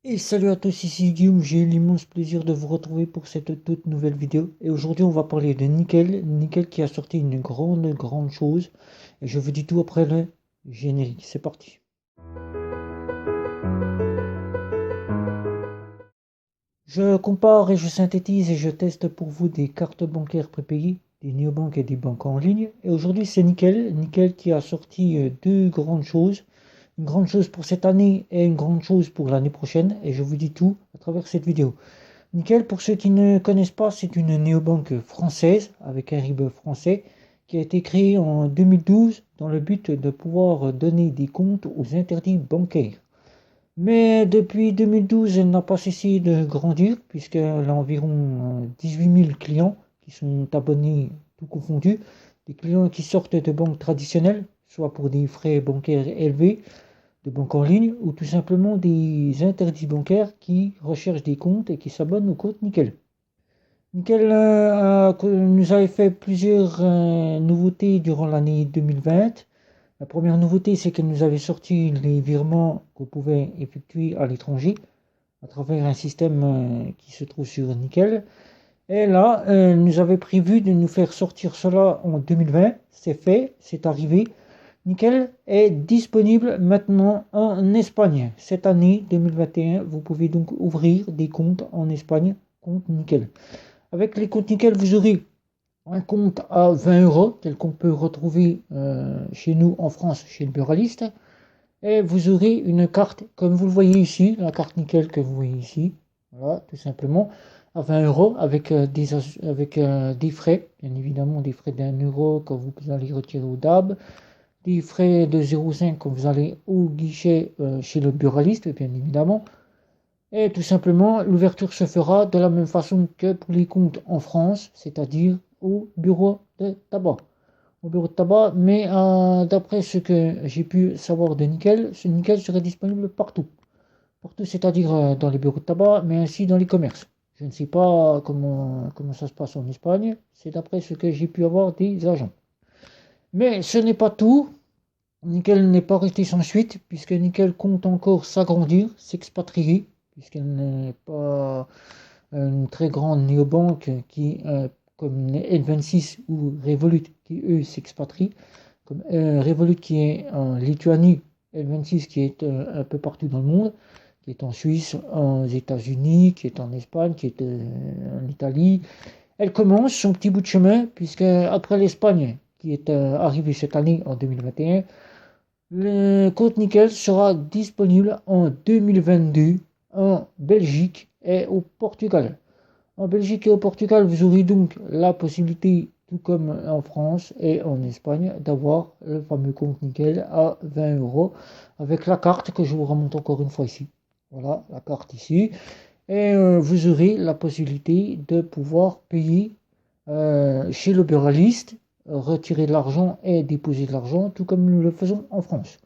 Et salut à tous, ici Guillaume, j'ai l'immense plaisir de vous retrouver pour cette toute nouvelle vidéo. Et aujourd'hui on va parler de Nickel, Nickel qui a sorti une grande chose. Et je vous dis tout après le générique, c'est parti. Je compare et je synthétise et je teste pour vous des cartes bancaires prépayées, des néobanques et des banques en ligne. Et aujourd'hui c'est Nickel, Nickel qui a sorti deux grandes choses. Une grande chose pour cette année et une grande chose pour l'année prochaine. Et je vous dis tout à travers cette vidéo. Nickel, pour ceux qui ne connaissent pas, c'est une néobanque française avec un RIB français qui a été créée en 2012 dans le but de pouvoir donner des comptes aux interdits bancaires. Mais depuis 2012, elle n'a pas cessé de grandir puisqu'elle a environ 18 000 clients qui sont abonnés tout confondus, des clients qui sortent de banques traditionnelles, soit pour des frais bancaires élevés, de banque en ligne ou tout simplement des interdits bancaires qui recherchent des comptes et qui s'abonnent au compte Nickel. Nickel nous avait fait plusieurs nouveautés durant l'année 2020. La première nouveauté, c'est qu'elle nous avait sorti les virements qu'on pouvait effectuer à l'étranger à travers un système qui se trouve sur Nickel. Et là, elle nous avait prévu de nous faire sortir cela en 2020. C'est fait, c'est arrivé. Nickel est disponible maintenant en Espagne. Cette année 2021, vous pouvez donc ouvrir des comptes en Espagne, compte Nickel. Avec les comptes Nickel, vous aurez un compte à 20 euros, tel qu'on peut retrouver chez nous en France, chez le buraliste. Et vous aurez une carte, comme vous le voyez ici, la carte Nickel que vous voyez ici. Voilà, tout simplement, à 20 euros avec, des frais, bien évidemment des frais d'1 euro quand vous allez retirer au DAB, des frais de 0,5 quand vous allez au guichet chez le buraliste, bien évidemment. Et tout simplement, l'ouverture se fera de la même façon que pour les comptes en France, c'est-à-dire au bureau de tabac. Au bureau de tabac, mais d'après ce que j'ai pu savoir de Nickel, ce Nickel serait disponible partout. Partout, c'est-à-dire dans les bureaux de tabac, mais ainsi dans les commerces. Je ne sais pas comment ça se passe en Espagne, c'est d'après ce que j'ai pu avoir des agents. Mais ce n'est pas tout. Nickel n'est pas resté sans suite, puisque Nickel compte encore s'agrandir, s'expatrier, puisqu'elle n'est pas une très grande néobanque qui, comme N26 ou Revolut, qui eux s'expatrient, comme Revolut qui est en Lituanie, N26 qui est un peu partout dans le monde, qui est en Suisse, aux États-Unis, qui est en Espagne, qui est en Italie. Elle commence son petit bout de chemin, puisque après l'Espagne, qui est arrivée cette année en 2021, le compte Nickel sera disponible en 2022 en Belgique et au Portugal. En Belgique et au Portugal, vous aurez donc la possibilité, tout comme en France et en Espagne, d'avoir le fameux compte Nickel à 20 euros avec la carte que je vous remonte encore une fois ici. Voilà la carte ici. Et vous aurez la possibilité de pouvoir payer chez le buraliste, retirer de l'argent et déposer de l'argent, tout comme nous le faisons en France.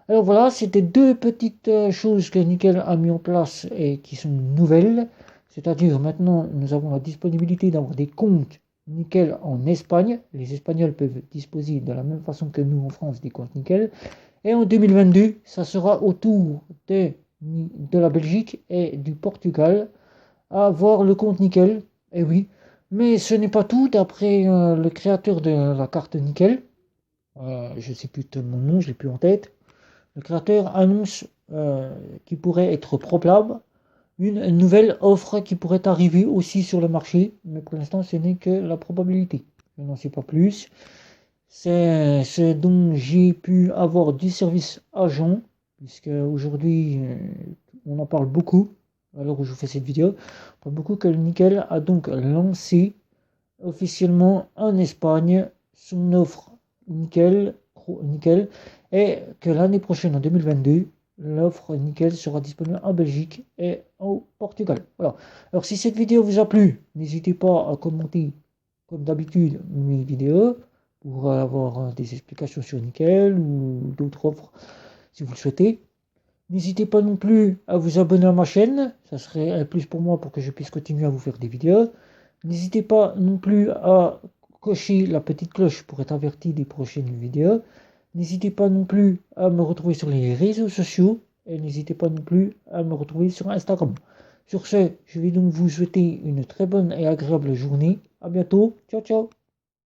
Alors voilà, c'était deux petites choses que Nickel a mis en place et qui sont nouvelles. C'est-à-dire maintenant, nous avons la disponibilité d'avoir des comptes Nickel en Espagne. Les Espagnols peuvent disposer de la même façon que nous en France des comptes Nickel. Et en 2022, ça sera au tour de la Belgique et du Portugal à avoir le compte Nickel. Et oui, mais ce n'est pas tout. D'après le créateur de la carte Nickel, je ne sais plus de mon nom, je ne l'ai plus en tête. Le créateur annonce qu'il pourrait être probable une nouvelle offre qui pourrait arriver aussi sur le marché, mais pour l'instant ce n'est que la probabilité. Je n'en sais pas plus. C'est ce dont j'ai pu avoir du service agent, puisque aujourd'hui on en parle beaucoup, à l'heure où je fais cette vidéo, on parle beaucoup que le Nickel a donc lancé officiellement en Espagne son offre Nickel, Nickel, et que l'année prochaine, en 2022, l'offre Nickel sera disponible en Belgique et au Portugal. Voilà. Alors si cette vidéo vous a plu, n'hésitez pas à commenter comme d'habitude mes vidéos pour avoir des explications sur Nickel ou d'autres offres si vous le souhaitez. N'hésitez pas non plus à vous abonner à ma chaîne, ça serait un plus pour moi pour que je puisse continuer à vous faire des vidéos. N'hésitez pas non plus à cocher la petite cloche pour être averti des prochaines vidéos. N'hésitez pas non plus à me retrouver sur les réseaux sociaux et n'hésitez pas non plus à me retrouver sur Instagram. Sur ce, je vais donc vous souhaiter une très bonne et agréable journée. À bientôt. Ciao, ciao.